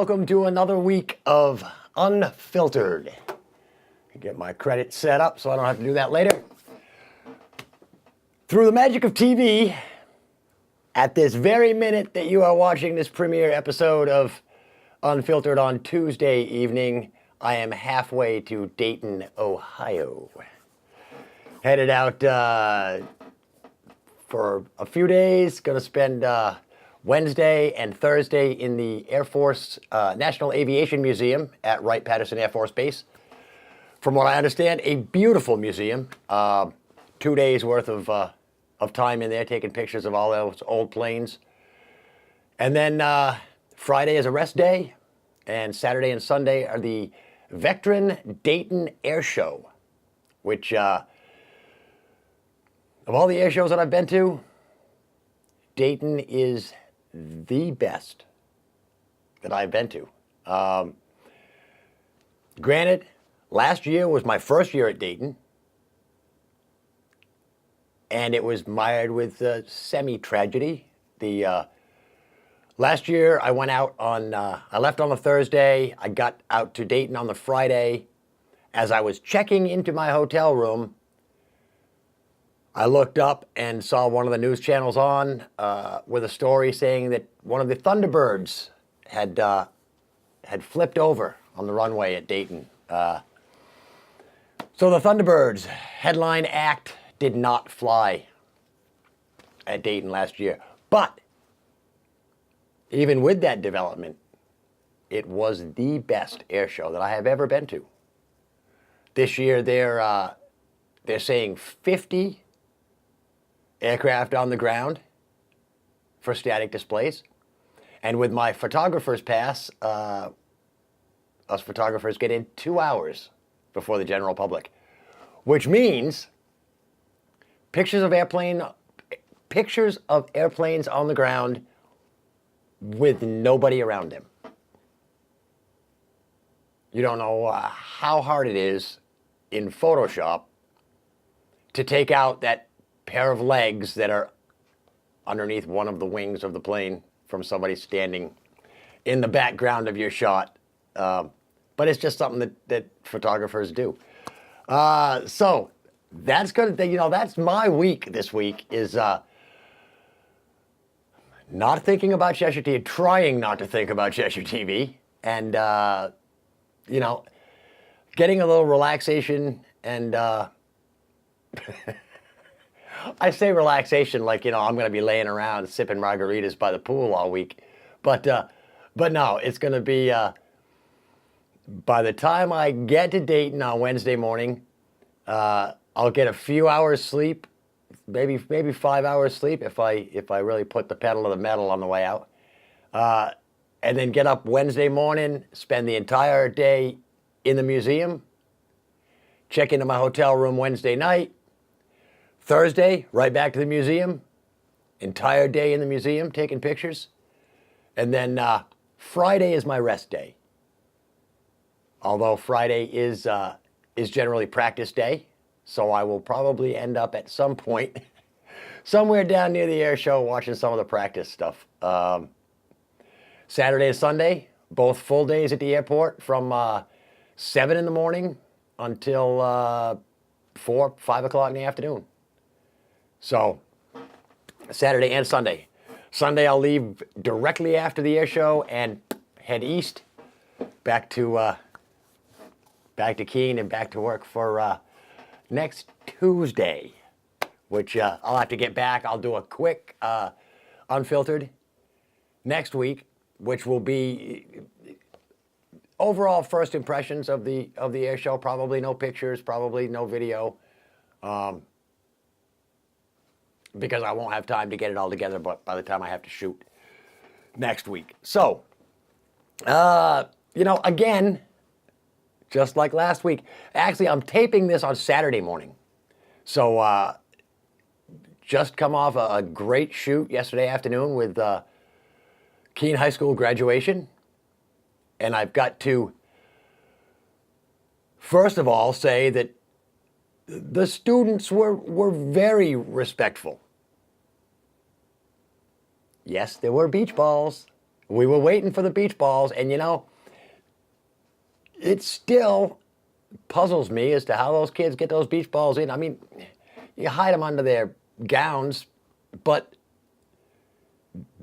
welcome to another week of Unfiltered. Get my credits set up so I don't have to do that later. Through the magic of TV, at this very minute that you are watching this premiere episode of Unfiltered on Tuesday evening, I am halfway to Dayton, Ohio. Headed out for a few days, gonna spend Wednesday and Thursday in the Air Force National Aviation Museum at Wright-Patterson Air Force Base. From what I understand, a beautiful museum. 2 days worth of time in there taking pictures of all those old planes. And then Friday is a rest day, and Saturday and Sunday are the Veteran Dayton Air Show, which of all the air shows that I've been to, Dayton is the best that I've been to. Granted, last year was my first year at Dayton, and it was mired with semi-tragedy. Last year, I went out on, I left on the Thursday. I got out to Dayton on the Friday. As I was checking into my hotel room, I looked up and saw one of the news channels on with a story saying that one of the Thunderbirds had flipped over on the runway at Dayton. So the Thunderbirds headline act did not fly at Dayton last year. But even with that development, it was the best air show that I have ever been to. This year they're saying 50 aircraft on the ground for static displays. And with my photographer's pass, us photographers get in 2 hours before the general public, which means pictures of airplanes on the ground with nobody around them. You don't know how hard it is in Photoshop to take out that pair of legs that are underneath one of the wings of the plane from somebody standing in the background of your shot. But it's just something that photographers do. So that's good. That's my week this week, is not thinking about Cheshire TV, trying not to think about Cheshire TV, and getting a little relaxation. And I say relaxation like, I'm going to be laying around sipping margaritas by the pool all week. But no, it's going to be, by the time I get to Dayton on Wednesday morning, I'll get a few hours sleep, maybe 5 hours sleep if I really put the pedal to the metal on the way out. And then get up Wednesday morning, spend the entire day in the museum, check into my hotel room Wednesday night. Thursday, right back to the museum, entire day in the museum taking pictures. And then Friday is my rest day. Although Friday is generally practice day, so I will probably end up at some point somewhere down near the air show watching some of the practice stuff. Saturday and Sunday, both full days at the airport from 7 in the morning until 4, 5 o'clock in the afternoon. So, Saturday and Sunday. Sunday I'll leave directly after the air show and head east, back to Keene and back to work for next Tuesday, which I'll have to get back. I'll do a quick Unfiltered next week, which will be overall first impressions of the air show. Probably no pictures, probably no video. Because I won't have time to get it all together but by the time I have to shoot next week. So, again, just like last week, actually I'm taping this on Saturday morning. So, just come off a great shoot yesterday afternoon with Keene High School graduation. And I've got to, first of all, say that the students were very respectful. Yes, there were beach balls. We were waiting for the beach balls, and you know, it still puzzles me as to how those kids get those beach balls in. I mean, you hide them under their gowns, but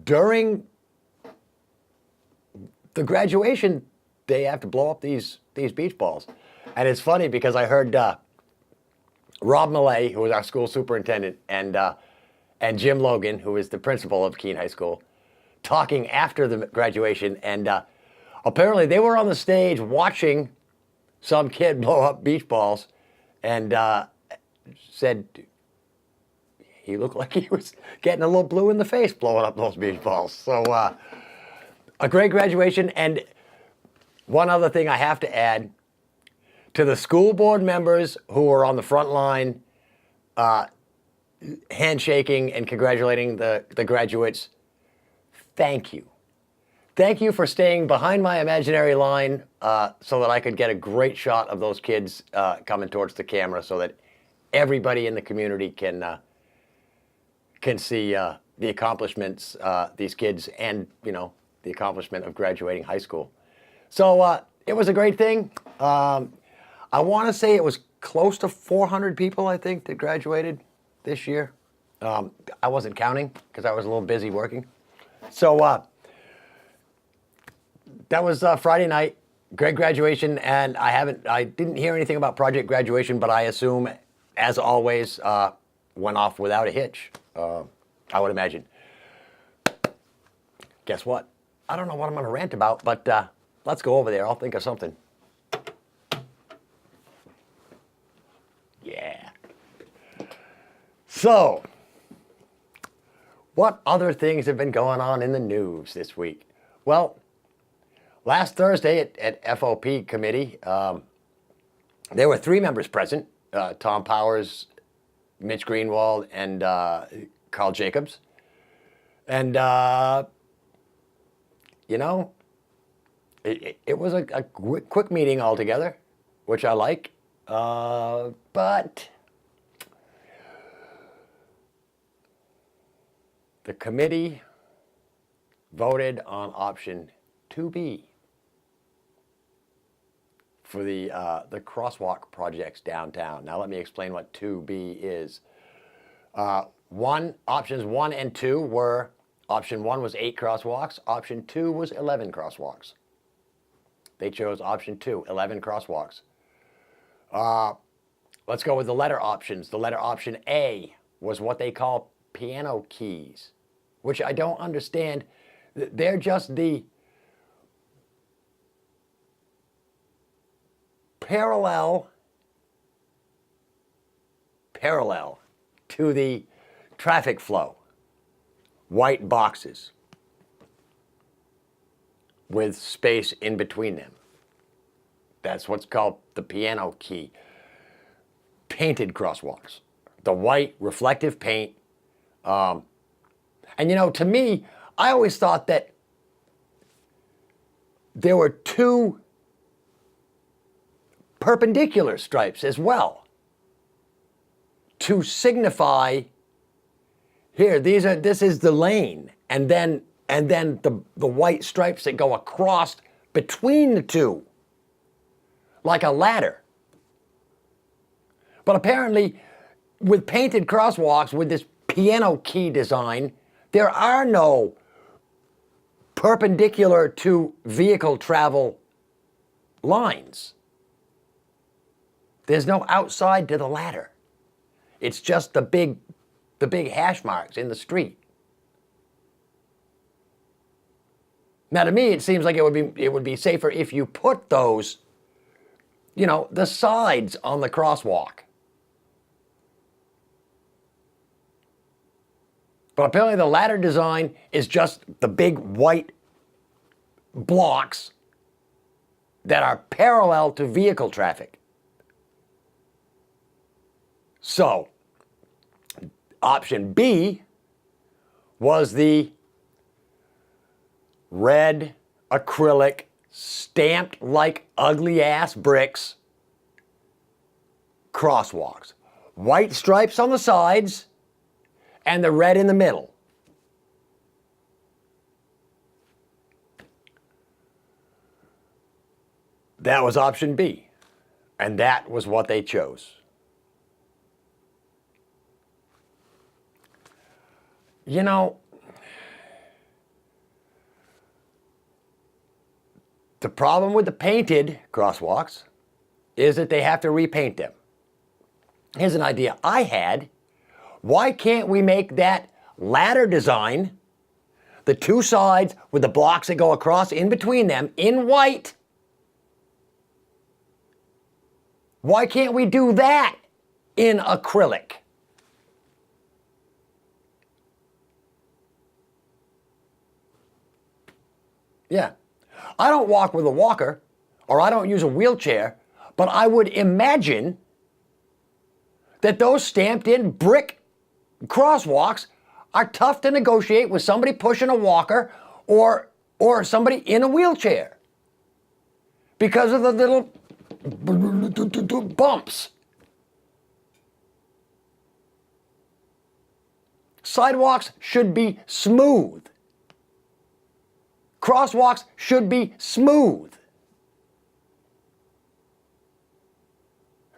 during the graduation, they have to blow up these beach balls. And it's funny because I heard Rob Millay, who was our school superintendent, and Jim Logan, who is the principal of Keene High School, talking after the graduation. And apparently they were on the stage watching some kid blow up beach balls, and said he looked like he was getting a little blue in the face blowing up those beach balls. So a great graduation. And one other thing I have to add, to the school board members who were on the front line handshaking and congratulating the graduates, thank you. Thank you for staying behind my imaginary line so that I could get a great shot of those kids coming towards the camera, so that everybody in the community can see the accomplishments these kids, and you know, the accomplishment of graduating high school. So it was a great thing. I want to say it was close to 400 people, I think, that graduated this year. I wasn't counting because I was a little busy working. So that was Friday night. Great graduation, and I didn't hear anything about Project Graduation, but I assume, as always, went off without a hitch. I would imagine. Guess what? I don't know what I'm going to rant about, but let's go over there. I'll think of something. Yeah. So, what other things have been going on in the news this week? Well, last Thursday at FOP committee, there were 3 members present, Tom Powers, Mitch Greenwald, and Carl Jacobs. And, you know, it was a quick meeting altogether, which I like. But the committee voted on option 2B for the crosswalk projects downtown. Now let me explain what 2B is. Options 1 and 2 were, option 1 was 8 crosswalks, option 2 was 11 crosswalks. They chose option 2, 11 crosswalks. Let's go with the letter options. The letter option A was what they call piano keys, which I don't understand. They're just the parallel to the traffic flow. White boxes with space in between them. That's what's called the piano key. Painted crosswalks. The white reflective paint. And you know, to me, I always thought that there were 2 perpendicular stripes as well to signify, here, this is the lane, and then the white stripes that go across between the 2, like a ladder. But apparently, with painted crosswalks, with this piano key design, there are no perpendicular to vehicle travel lines. There's no outside to the ladder. It's just the big hash marks in the street. Now, to me, it seems like it would be safer if you put those, you know, the sides on the crosswalk. But apparently the ladder design is just the big white blocks that are parallel to vehicle traffic. So, option B was the red acrylic stamped like ugly ass bricks crosswalks. White stripes on the sides and the red in the middle. That was option B. And that was what they chose. You know, the problem with the painted crosswalks is that they have to repaint them. Here's an idea I had. Why can't we make that ladder design, the two sides with the blocks that go across in between them, in white? Why can't we do that in acrylic? Yeah. I don't walk with a walker, or I don't use a wheelchair, but I would imagine that those stamped in brick crosswalks are tough to negotiate with somebody pushing a walker or somebody in a wheelchair because of the little bumps. Sidewalks should be smooth. Crosswalks should be smooth.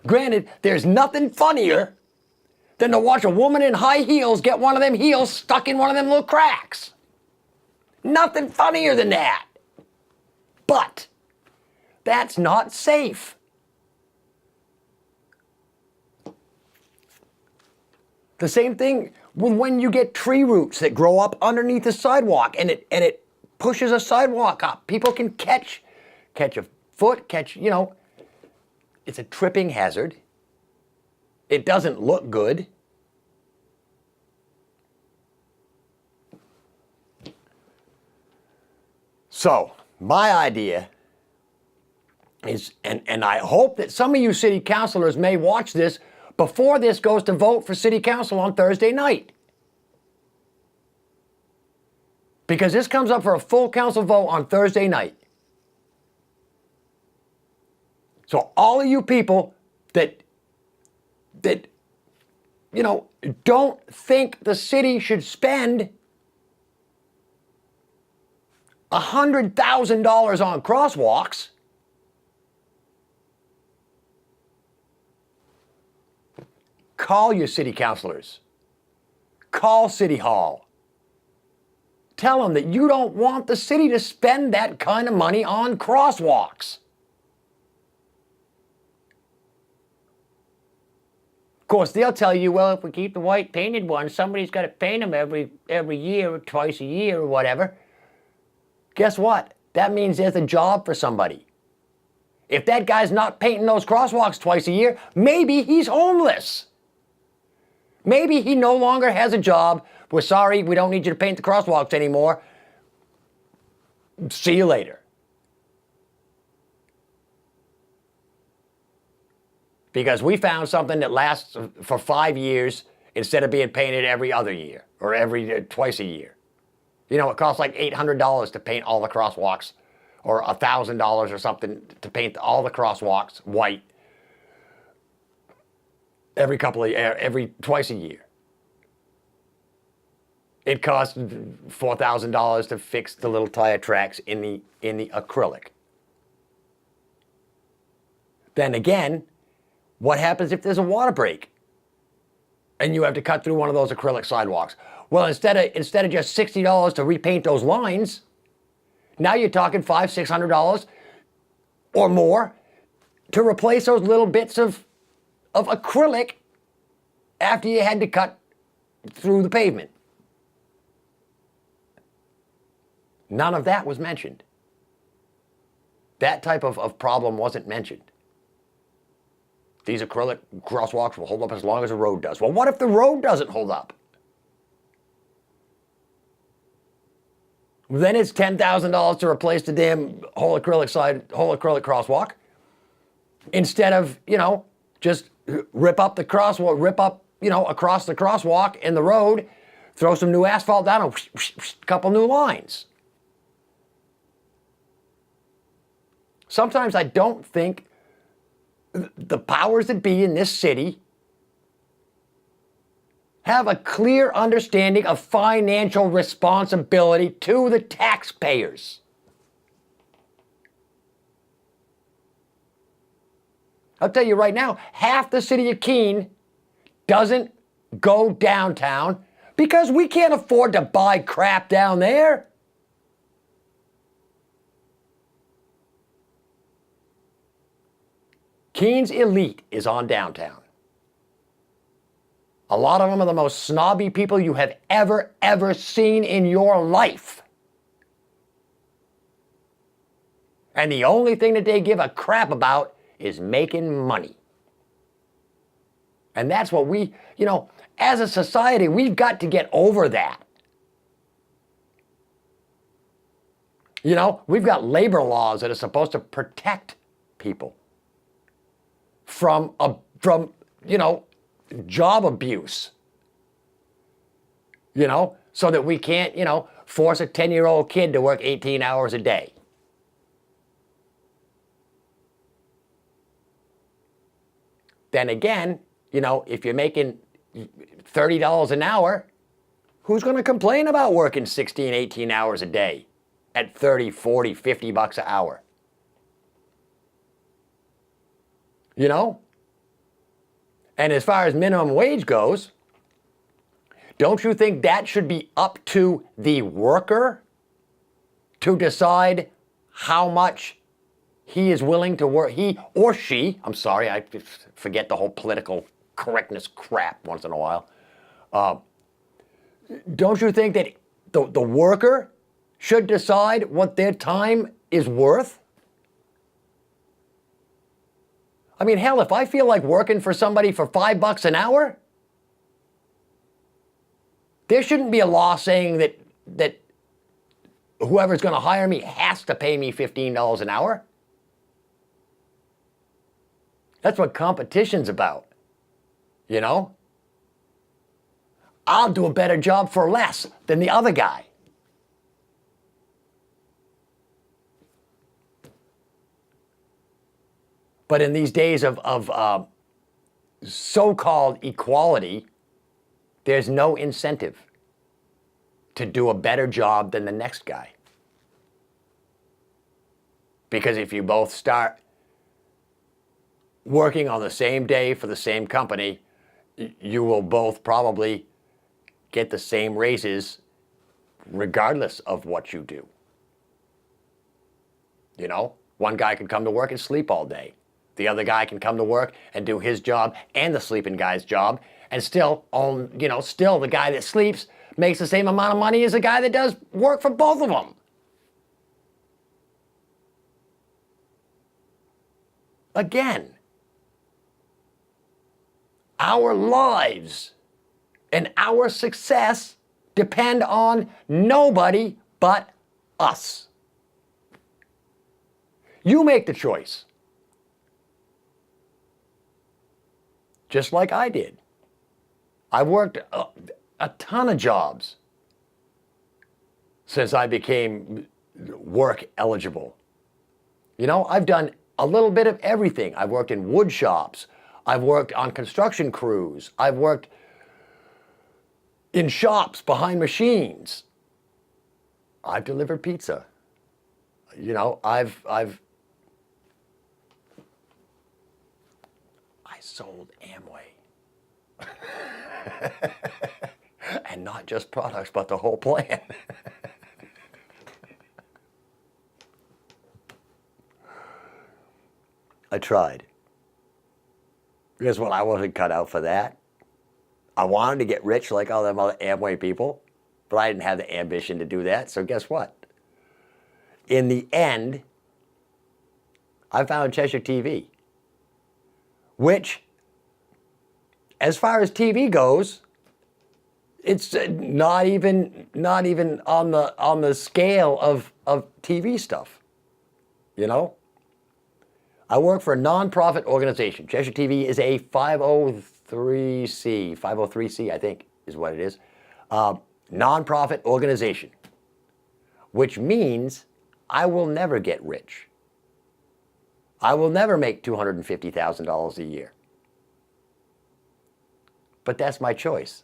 Granted, there's nothing funnier than to watch a woman in high heels get one of them heels stuck in one of them little cracks. Nothing funnier than that. But that's not safe. The same thing with when you get tree roots that grow up underneath the sidewalk and it pushes a sidewalk up. People can catch a foot, it's a tripping hazard. It doesn't look good. So, my idea is, and I hope that some of you city councilors may watch this before this goes to vote for city council on Thursday night. Because this comes up for a full council vote on Thursday night. So all of you people that don't think the city should spend $100,000 on crosswalks, call your city councilors. Call City Hall. Tell them that you don't want the city to spend that kind of money on crosswalks. Of course, they'll tell you, well, if we keep the white painted ones, somebody's got to paint them every year or twice a year or whatever. Guess what? That means there's a job for somebody. If that guy's not painting those crosswalks twice a year, maybe he's homeless. Maybe he no longer has a job. We're sorry, we don't need you to paint the crosswalks anymore. See you later. Because we found something that lasts for 5 years instead of being painted every other year or twice a year. You know, it costs like $800 to paint all the crosswalks, or $1,000 or something to paint all the crosswalks white every twice a year. It costs $4,000 to fix the little tire tracks in the acrylic. Then again, what happens if there's a water break and you have to cut through one of those acrylic sidewalks? Well, instead of just $60 to repaint those lines, now you're talking $500, $600 or more to replace those little bits of acrylic after you had to cut through the pavement. None of that was mentioned. That type of problem wasn't mentioned. These acrylic crosswalks will hold up as long as the road does. Well, what if the road doesn't hold up? Then it's $10,000 to replace the damn whole acrylic crosswalk. Instead of, just rip up the crosswalk, across the crosswalk in the road, throw some new asphalt down, and a couple new lines. Sometimes I don't think the powers that be in this city have a clear understanding of financial responsibility to the taxpayers. I'll tell you right now, half the city of Keene doesn't go downtown because we can't afford to buy crap down there. Keene's elite is on downtown. A lot of them are the most snobby people you have ever seen in your life. And the only thing that they give a crap about is making money. And that's what we, as a society, we've got to get over that. We've got labor laws that are supposed to protect people from job abuse. So that we can't, force a 10-year-old kid to work 18 hours a day. Then again, if you're making $30 an hour, who's going to complain about working 16, 18 hours a day at 30, 40, 50 bucks an hour? And as far as minimum wage goes, don't you think that should be up to the worker to decide how much he is willing to work, he or she, I'm sorry, I forget the whole political correctness crap once in a while. Don't you think that the worker should decide what their time is worth? I mean, hell, if I feel like working for somebody for $5 an hour, there shouldn't be a law saying that whoever's going to hire me has to pay me $15 an hour. That's what competition's about, I'll do a better job for less than the other guy. But in these days of so-called equality, there's no incentive to do a better job than the next guy. Because if you both start working on the same day for the same company, you will both probably get the same raises regardless of what you do. One guy can come to work and sleep all day. The other guy can come to work and do his job and the sleeping guy's job, and still the guy that sleeps makes the same amount of money as the guy that does work for both of them. Again, our lives and our success depend on nobody but us. You make the choice. Just like I did. I've worked a ton of jobs since I became work eligible. I've done a little bit of everything. I've worked in wood shops. I've worked on construction crews. I've worked in shops behind machines. I've delivered pizza. I sold Amway. And not just products, but the whole plan. I tried. Guess what? I wasn't cut out for that. I wanted to get rich like all them other Amway people, but I didn't have the ambition to do that. So guess what? In the end, I found Cheshire TV, which, as far as TV goes, it's not even on the scale of TV stuff. I work for a non-profit organization. Cheshire TV is a 503C, I think is what it is, non-profit organization, which means I will never get rich. I will never make $250,000 a year. But that's my choice.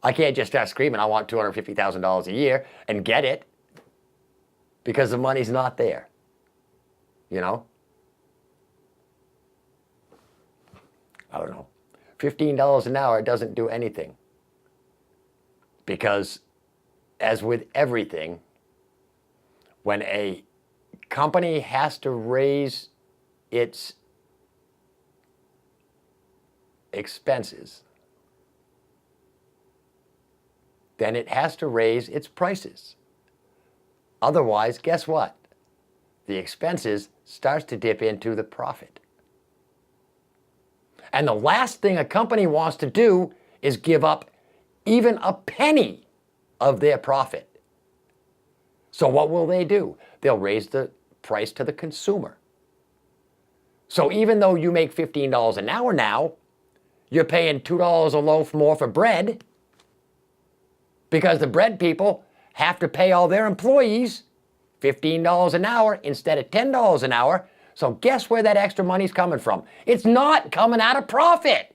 I can't just start screaming, I want $250,000 a year and get it, because the money's not there. I don't know, $15 an hour doesn't do anything. Because as with everything, when a company has to raise its expenses, then it has to raise its prices. Otherwise, guess what? The expenses starts to dip into the profit. And the last thing a company wants to do is give up even a penny of their profit. So what will they do? They'll raise the price to the consumer. So even though you make $15 an hour now, you're paying $2 a loaf more for bread because the bread people have to pay all their employees $15 an hour instead of $10 an hour. So guess where that extra money's coming from? It's not coming out of profit.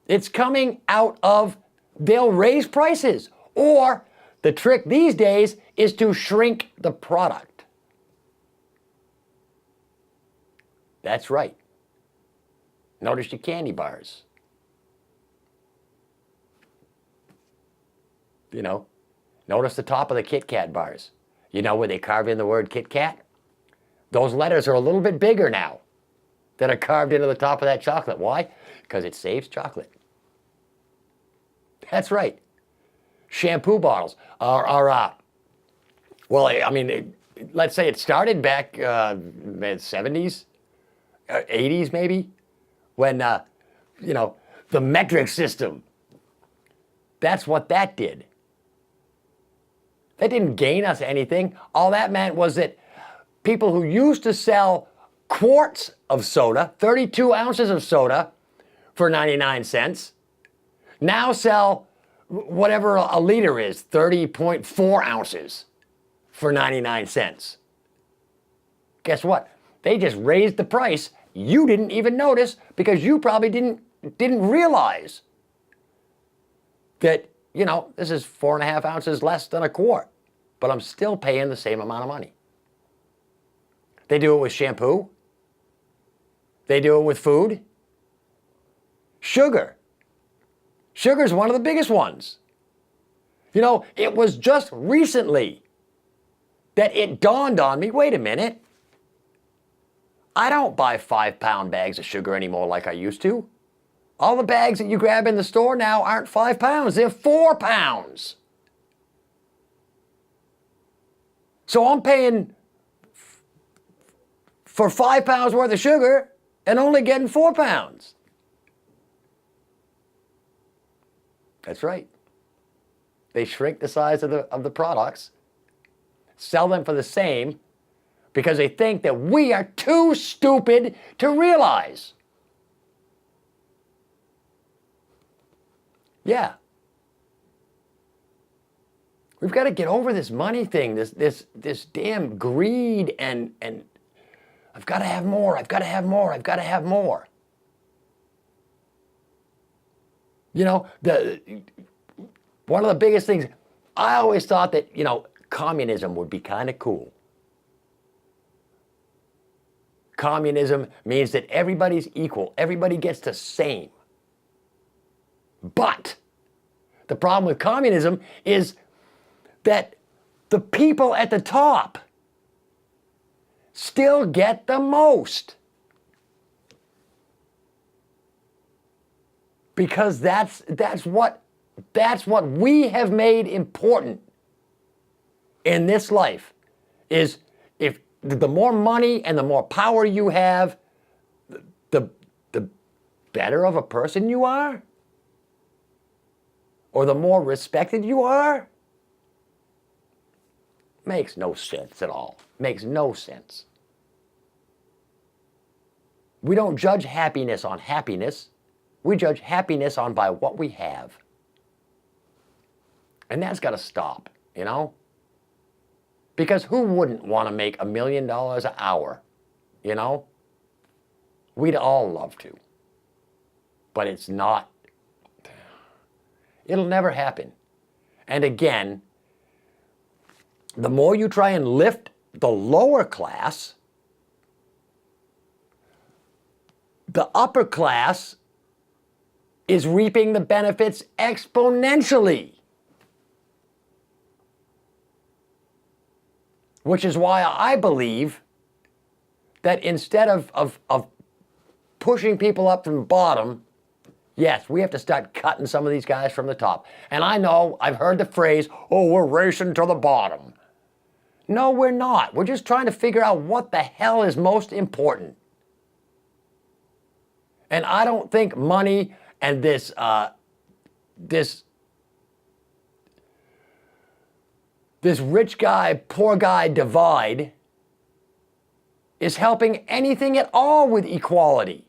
It's coming out of they'll raise prices. Or the trick these days is to shrink the product. That's right. Notice your candy bars. You know, notice the top of the Kit Kat bars. You know where they carve in the word Kit Kat? Those letters are a little bit bigger now that are carved into the top of that chocolate. Why? Because it saves chocolate. That's right. Shampoo bottles are well, I mean, let's say it started back in the 70s, 80s maybe, when, you know, the metric system. That's what that did. That didn't gain us anything. All that meant was that people who used to sell quarts of soda, 32 ounces of soda for 99 cents, now sell whatever a liter is, 30.4 ounces for 99 cents. Guess what? They just raised the price. You didn't even notice because you probably didn't realize that, you know, this is 4.5 ounces less than a quart, but I'm still paying the same amount of money. They do it with shampoo. They do it with food. Sugar. Sugar's one of the biggest ones. You know, it was just recently that it dawned on me, wait a minute, I don't buy 5-pound bags of sugar anymore like I used to. All the bags that you grab in the store now aren't 5 pounds, they're 4 pounds. So I'm paying for 5 pounds worth of sugar and only getting 4 pounds. That's right. They shrink the size of the products, sell them for the same, because they think that we are too stupid to realize. Yeah. We've got to get over this money thing, this damn greed and I've got to have more, I've got to have more, I've got to have more. You know, one of the biggest things, I always thought that, you know, communism would be kind of cool. Communism means that everybody's equal. Everybody gets the same. But the problem with communism is that the people at the top still get the most. Because that's what we have made important in this life, is if the more money and the more power you have, the better of a person you are, or the more respected you are. Makes no sense at all. Makes no sense. We don't judge happiness on happiness. We judge happiness by what we have. And that's got to stop, you know? Because who wouldn't want to make $1 million an hour, you know? We'd all love to. But it's not. It'll never happen. And again, the more you try and lift the lower class, the upper class is reaping the benefits exponentially. Which is why I believe that instead of pushing people up from the bottom, yes, we have to start cutting some of these guys from the top. And I know, I've heard the phrase, oh, we're racing to the bottom. No, we're not. We're just trying to figure out what the hell is most important. And I don't think money and this rich guy, poor guy divide is helping anything at all with equality.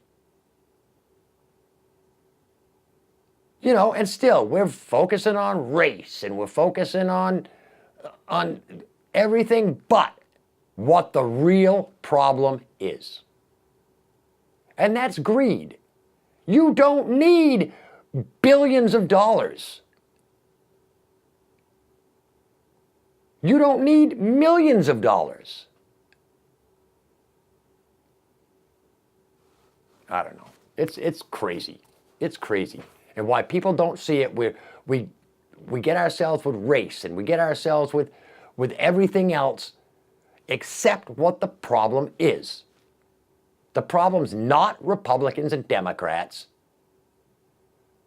You know, and still, we're focusing on race and we're focusing on everything but what the real problem is. And that's greed. You don't need billions of dollars. You don't need millions of dollars. I don't know. It's crazy. It's crazy. And why people don't see it, we get ourselves with race and we get ourselves with everything else except what the problem is. The problem's not Republicans and Democrats.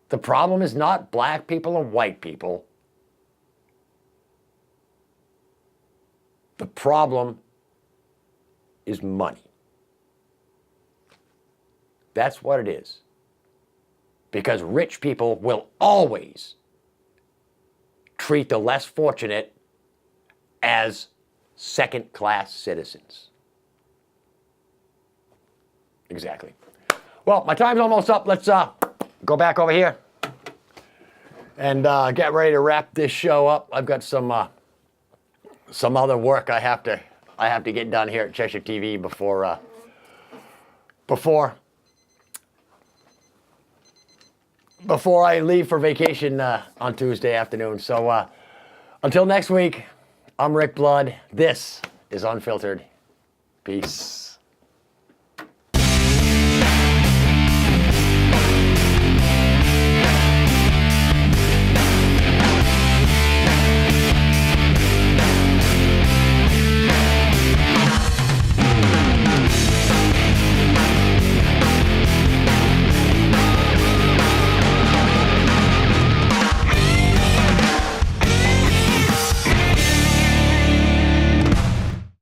The problem is not black people and white people. The problem is money. That's what it is. Because rich people will always treat the less fortunate as second-class citizens. Exactly. Well, my time's almost up. Let's go back over here and get ready to wrap this show up. I've got some other work I have to get done here at Cheshire TV before I leave for vacation on Tuesday afternoon. So until next week, I'm Rick Blood. This is Unfiltered. Peace.